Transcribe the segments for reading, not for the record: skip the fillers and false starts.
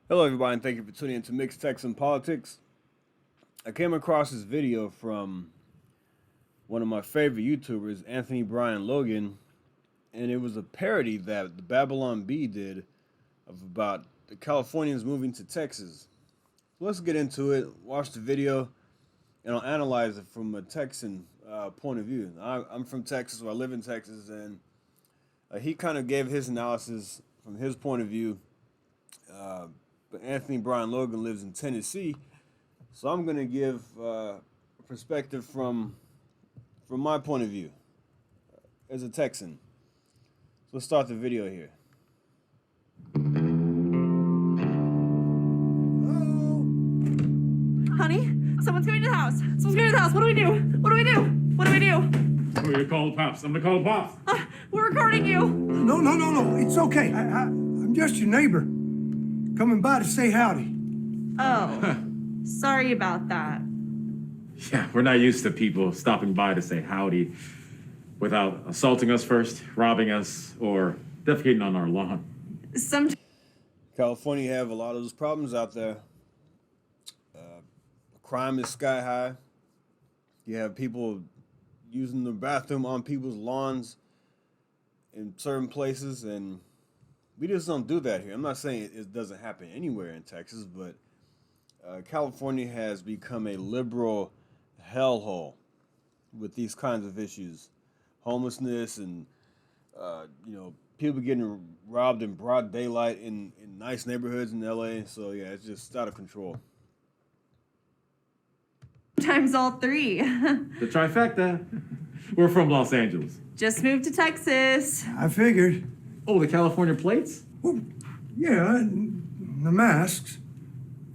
Hello, everybody, and thank you for tuning in to Mixed Texan Politics. I came across this video from one of my favorite YouTubers, Anthony Brian Logan, and it was a parody that the Babylon Bee did of about the Californians moving to Texas. So let's get into it, watch the video, and I'll analyze it from a Texan point of view. I'm from Texas, so I live in Texas, and he kind of gave his analysis from his point of view. But Anthony Brian Logan lives in Tennessee, so I'm gonna give a perspective from my point of view as a Texan. So let's start the video here. Honey, someone's coming to the house. Someone's coming to the house. What do we do? What do we do? What do we do? We're gonna call the pops. I'm gonna call the pops. We're recording you. No. It's okay. I'm just your neighbor. Coming by to say howdy. Oh, sorry about that. Yeah, we're not used to people stopping by to say howdy without assaulting us first, robbing us, or defecating on our lawn. California have a lot of those problems out there. Crime is sky high. You have people using the bathroom on people's lawns in certain places, and we just don't do that here. I'm not saying it doesn't happen anywhere in Texas, but California has become a liberal hellhole with these kinds of issues. Homelessness and, people getting robbed in broad daylight in nice neighborhoods in LA. So, yeah, it's just out of control. Times all three. The trifecta. We're from Los Angeles. Just moved to Texas. I figured. Oh, the California plates? Well, yeah, the masks.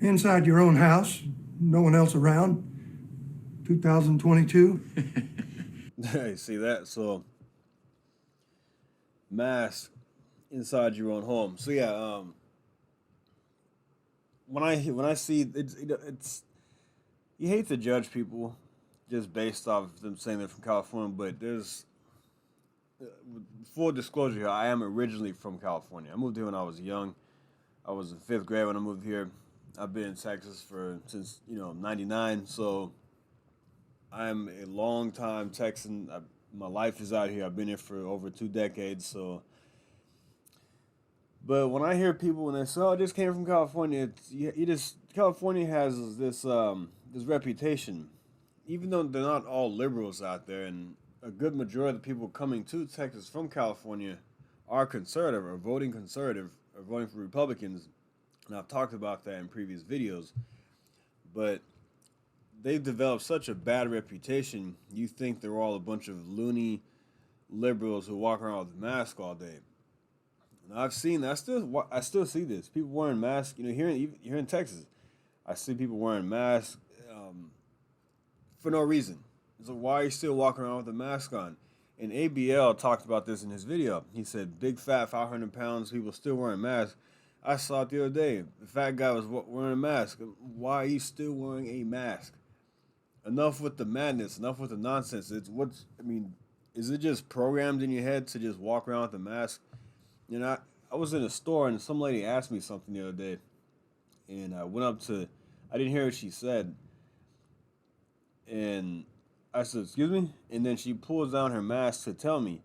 Inside your own house, no one else around. 2022. Hey, see that? So, mask inside your own home. So, yeah, when I see it's you hate to judge people just based off of them saying they're from California, but there's full disclosure here. I am originally from California. I moved here when I was young. I was in 5th grade when I moved here. I've been in Texas since 99. So I'm a long time Texan. My life is out here. I've been here for over 2 decades. So, but when I hear people when they say, "Oh, I just came from California," California has this reputation, even though they're not all liberals out there, and a good majority of the people coming to Texas from California are conservative, or voting conservative, or voting for Republicans. And I've talked about that in previous videos. But they've developed such a bad reputation, you think they're all a bunch of loony liberals who walk around with a mask all day. And I've seen that. I still see this. People wearing masks. Here in Texas, I see people wearing masks for no reason. So why are you still walking around with a mask on? And ABL talked about this in his video. He said, big fat 500 pounds, people still wearing masks. I saw it the other day. The fat guy was wearing a mask. Why are you still wearing a mask? Enough with the madness. Enough with the nonsense. Is it just programmed in your head to just walk around with a mask? I was in a store and some lady asked me something the other day. And I went up to, I didn't hear what she said. And I said, "Excuse me?" And then she pulls down her mask to tell me.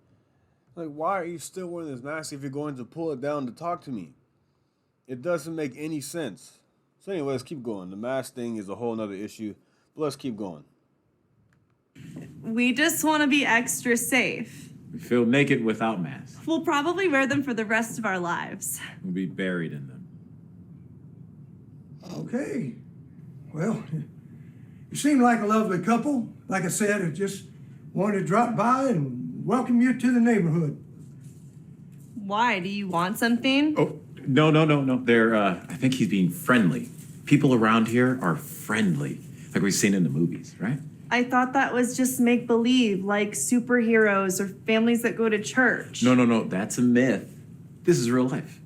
Like, why are you still wearing this mask if you're going to pull it down to talk to me? It doesn't make any sense. So anyway, let's keep going. The mask thing is a whole nother issue, but let's keep going. We just want to be extra safe. We feel naked without masks. We'll probably wear them for the rest of our lives. We'll be buried in them. Okay. Well, you seem like a lovely couple. Like I said, I just wanted to drop by and welcome you to the neighborhood. Why? Do you want something? Oh, no. They're, I think he's being friendly. People around here are friendly, like we've seen in the movies, right? I thought that was just make-believe, like superheroes or families that go to church. No, that's a myth. This is real life.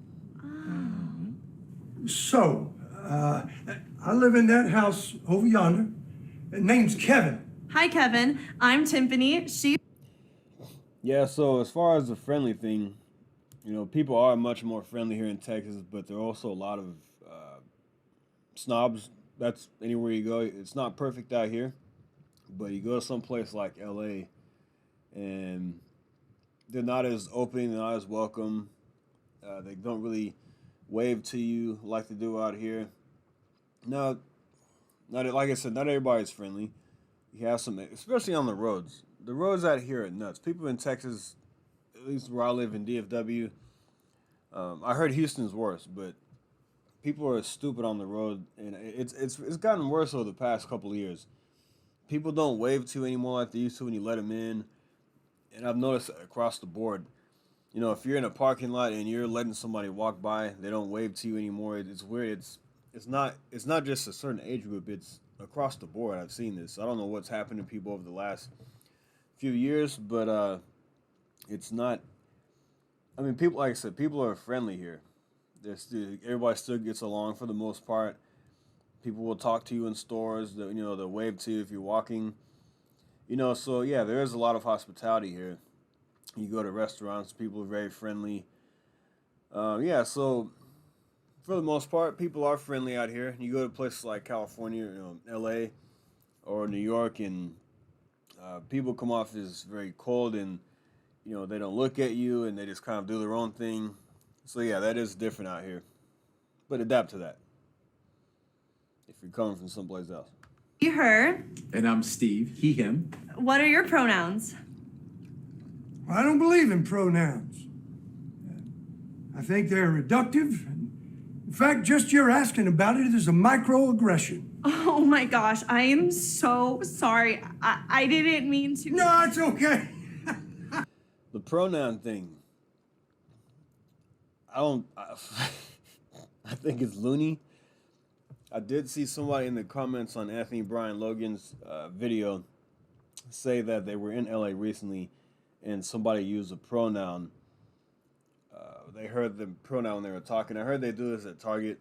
So, I live in that house over yonder. His name's Kevin. Hi, Kevin. I'm Tiffany. Yeah, so as far as the friendly thing, people are much more friendly here in Texas, but there are also a lot of snobs. That's anywhere you go. It's not perfect out here, but you go to some place like L.A. and they're not as open, they're not as welcome. They don't really wave to you like they do out here. No, not like I said. Not everybody's friendly. You have some, especially on the roads. The roads out here are nuts. People in Texas, at least where I live in DFW, I heard Houston's worse, but people are stupid on the road, and it's gotten worse over the past couple of years. People don't wave to you anymore like they used to when you let them in, and I've noticed across the board. If you're in a parking lot and you're letting somebody walk by, they don't wave to you anymore. It's weird. It's not just a certain age group. It's across the board. I've seen this. I don't know what's happened to people over the last few years, but it's not. I mean, people like I said, people are friendly here. Everybody still gets along for the most part. People will talk to you in stores. They'll wave to you if you're walking. So yeah, there is a lot of hospitality here. You go to restaurants, people are very friendly. Yeah, so for the most part, people are friendly out here. You go to places like California, LA, or New York, and people come off as very cold, and they don't look at you, and they just kind of do their own thing. So yeah, that is different out here. But adapt to that if you're coming from someplace else. You her. And I'm Steve, he, him. What are your pronouns? I don't believe in pronouns. I think they're reductive. In fact, just your asking about it is a microaggression. Oh my gosh, I am so sorry. I didn't mean to. No, it's okay. The pronoun thing. I think it's loony. I did see somebody in the comments on Anthony Brian Logan's video say that they were in LA recently and somebody used a pronoun. They heard the pronoun when they were talking. I heard they do this at Target,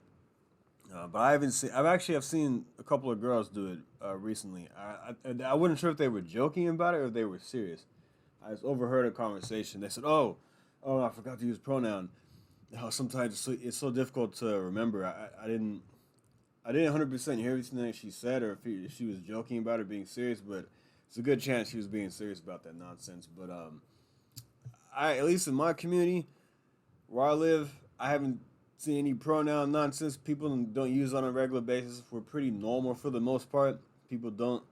but I haven't seen. I've seen a couple of girls do it recently. I wasn't sure if they were joking about it or if they were serious. I just overheard a conversation. They said, "Oh, I forgot to use pronoun." Sometimes it's so difficult to remember. I didn't 100% hear everything that she said, or if she was joking about it, being serious. But it's a good chance she was being serious about that nonsense. But at least in my community where I live, I haven't seen any pronoun nonsense. People don't use it on a regular basis. We're pretty normal for the most part. People don't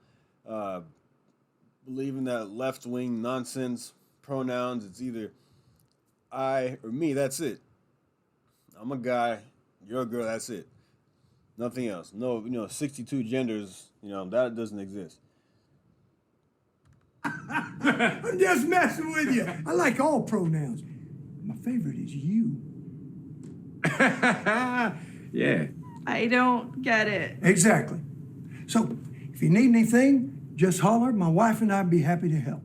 believe in that left wing nonsense pronouns. It's either I or me. That's it. I'm a guy. You're a girl. That's it. Nothing else. No, 62 genders. That doesn't exist. I'm just messing with you. I like all pronouns. My favorite is you. Yeah. I don't get it. Exactly. So, if you need anything, just holler. My wife and I'd be happy to help.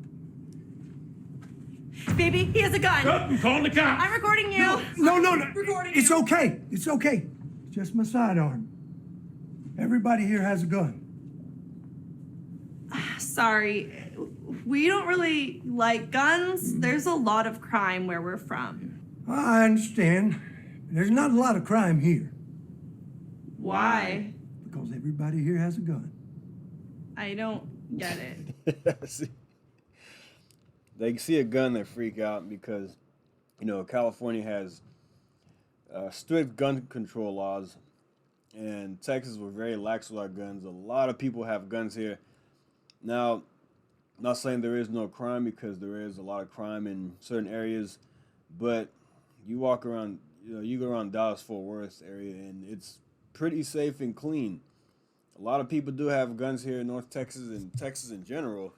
Baby, he has a gun. I'm calling the cops. I'm recording you. No. Recording It's you. okay. It's okay. It's just my sidearm. Everybody here has a gun. Sorry. We don't really like guns. There's a lot of crime where we're from. I understand. There's not a lot of crime here Why? because everybody here has a gun. I don't get it. See, they see a gun, they freak out because, California has strict gun control laws, and Texas we're very lax with our guns. A lot of people have guns here. Now, not saying there is no crime because there is a lot of crime in certain areas, but you walk around, you go around Dallas-Fort Worth area, and it's pretty safe and clean. A lot of people do have guns here in North Texas and Texas in general.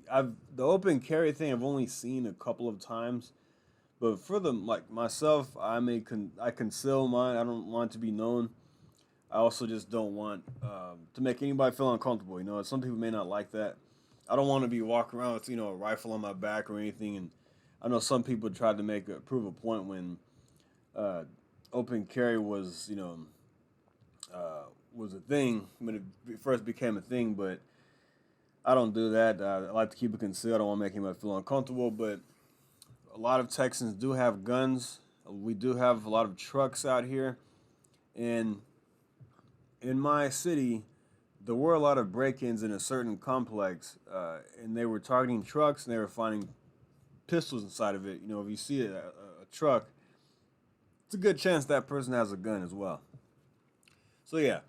The open carry thing I've only seen a couple of times, but for myself, I conceal mine. I don't want it to be known. I also just don't want to make anybody feel uncomfortable. Some people may not like that. I don't want to be walking around with a rifle on my back or anything. And I know some people tried to prove a point when open carry was was a thing when it first became a thing. But I don't do that. I like to keep it concealed. I don't want to make anybody feel uncomfortable. But a lot of Texans do have guns. We do have a lot of trucks out here. And in my city, there were a lot of break-ins in a certain complex, and they were targeting trucks, and they were finding pistols inside of it. You know, if you see a truck, it's a good chance that person has a gun as well. So yeah,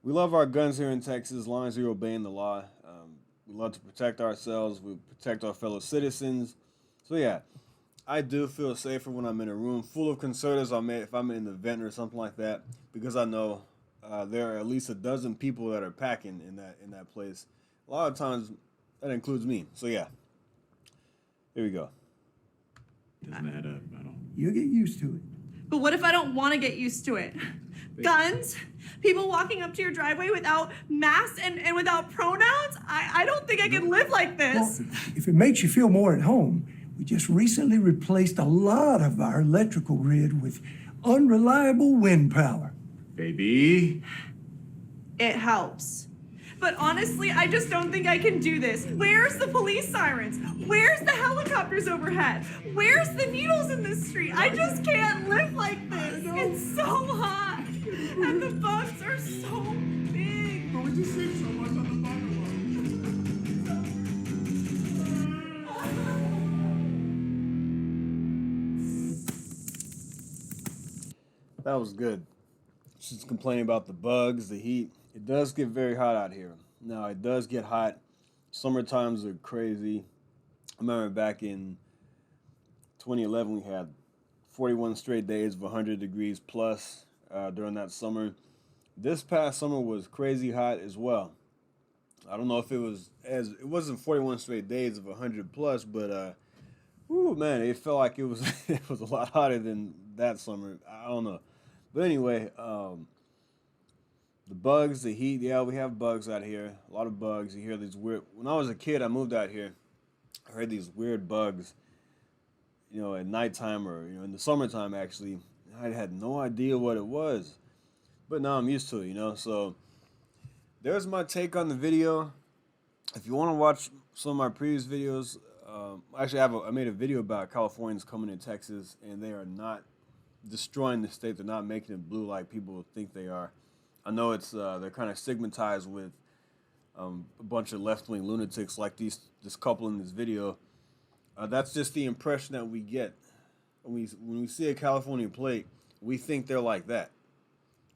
we love our guns here in Texas as long as we're obeying the law. We love to protect ourselves. We protect our fellow citizens. So yeah, I do feel safer when I'm in a room full of conservatives. If I'm in an event or something like that, because I know there are at least a dozen people that are packing in that place. A lot of times that includes me. So yeah, here we go. Doesn't add up at all. You'll get used to it. But what if I don't want to get used to it? Guns, people walking up to your driveway without masks and without pronouns? I don't think I can live like this. Well, if it makes you feel more at home, we just recently replaced a lot of our electrical grid with unreliable wind power. Baby. It helps. But honestly, I just don't think I can do this. Where's the police sirens? Where's the helicopters overhead? Where's the needles in the street? I just can't live like this. It's so hot. And the bugs are so big. But we just sing so much on the That was good. She's complaining about the bugs, the heat. It does get very hot out here. Now, it does get hot. Summer times are crazy. I remember back in 2011, we had 41 straight days of 100 degrees plus during that summer. This past summer was crazy hot as well. I don't know if it wasn't 41 straight days of 100 plus, but man, it felt like it was it was a lot hotter than that summer. I don't know. But anyway, the bugs, the heat, yeah, we have bugs out here. A lot of bugs. You hear these weird. When I was a kid, I moved out here. I heard these weird bugs, at nighttime or, in the summertime, actually. I had no idea what it was. But now I'm used to it, So there's my take on the video. If you want to watch some of my previous videos, actually, I made a video about Californians coming to Texas, and they are not destroying the state. They're not making it blue like people think they are. I know they're kind of stigmatized with a bunch of left-wing lunatics like this couple in this video. That's just the impression that we get when we see a California plate. We think they're like that.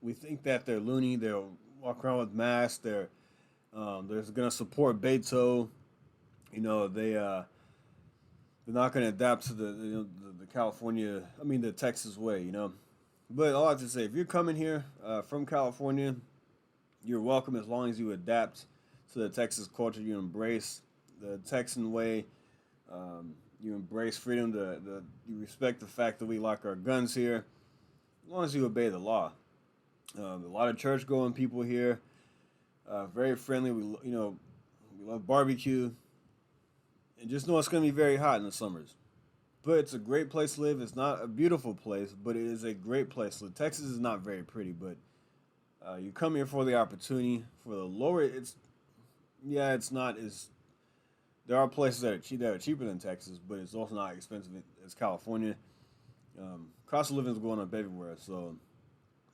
We think that they're loony. They'll walk around with masks. They're gonna support Beto. They're not gonna adapt to the California. The Texas way. But all I have to say, if you're coming here from California, you're welcome as long as you adapt to the Texas culture. You embrace the Texan way. You embrace freedom. You respect the fact that we like our guns here, as long as you obey the law. A lot of church-going people here. Very friendly. We love barbecue, and just know it's going to be very hot in the summers. But it's a great place to live. It's not a beautiful place, but it is a great place to live. Texas is not very pretty, but you come here for the opportunity. For the lower, it's not as. There are places that are cheaper than Texas, but it's also not expensive as California. Cost of living is going up everywhere, so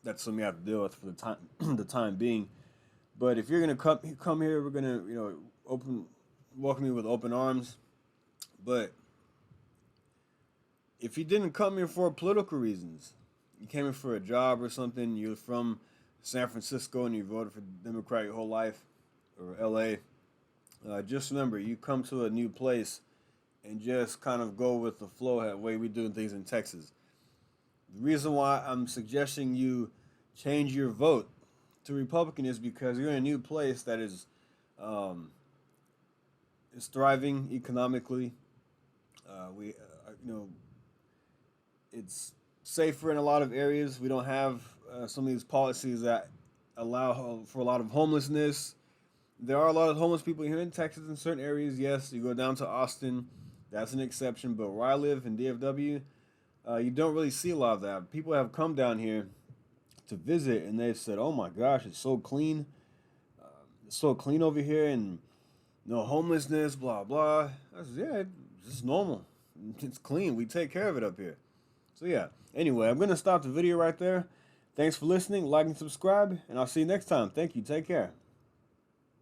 that's something you have to deal with for the time being. But if you're gonna come here, we're gonna welcome you with open arms. But if you didn't come here for political reasons, you came here for a job or something, you're from San Francisco and you voted for Democrat your whole life, or LA, just remember, you come to a new place and just kind of go with the flow, the way we're doing things in Texas. The reason why I'm suggesting you change your vote to Republican is because you're in a new place that is thriving economically. It's safer in a lot of areas. We don't have some of these policies that allow for a lot of homelessness. There are a lot of homeless people here in Texas in certain areas. Yes, you go down to Austin, that's an exception. But where I live in DFW, you don't really see a lot of that. People have come down here to visit, and they've said, "Oh my gosh, it's so clean. It's so clean over here, and no homelessness, blah blah." I said, "Yeah, it's normal. It's clean. We take care of it up here." So yeah. Anyway, I'm gonna stop the video right there. Thanks for listening, like and subscribe, and I'll see you next time. Thank you. Take care.